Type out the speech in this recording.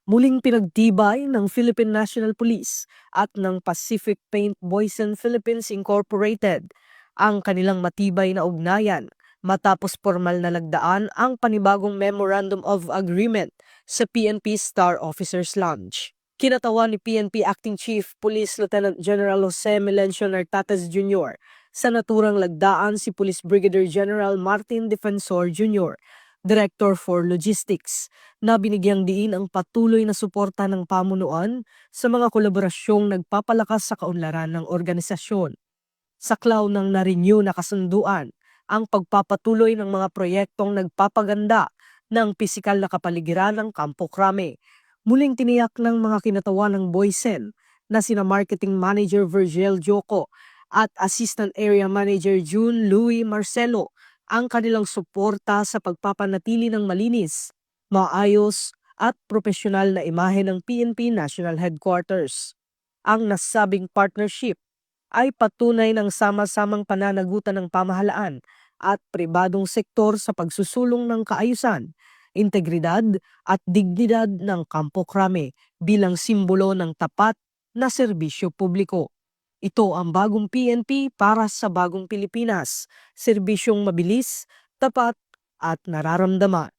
Muling pinagtibay ng Philippine National Police at ng Pacific Paint Boys and Philippines Incorporated ang kanilang matibay na ugnayan matapos formal na lagdaan ang panibagong Memorandum of Agreement sa PNP Star Officers Lounge. Kinatawan ni PNP Acting Chief Police Lieutenant General Jose Melencio Nartates Jr. sa naturang lagdaan si Police Brigadier General Martin Defensor Jr., Director for Logistics, na binigyang diin ang patuloy na suporta ng pamunuan sa mga kolaborasyong nagpapalakas sa kaunlaran ng organisasyon. Saklaw ng na-renew na kasunduan ang pagpapatuloy ng mga proyektong nagpapaganda ng pisikal na kapaligiran ng Campo Crame. Muling tiniyak ng mga kinatawan ng Boysen na sina Marketing Manager Virgil Joco at Assistant Area Manager June Louis Marcelo ang kanilang suporta sa pagpapanatili ng malinis, maayos at profesional na imahe ng PNP National Headquarters. Ang nasabing partnership ay patunay ng sama-samang pananagutan ng pamahalaan at pribadong sektor sa pagsusulong ng kaayusan, integridad at dignidad ng Campo Crame bilang simbolo ng tapat na serbisyo publiko. Ito ang bagong PNP para sa bagong Pilipinas, serbisyong mabilis, tapat at nararamdaman.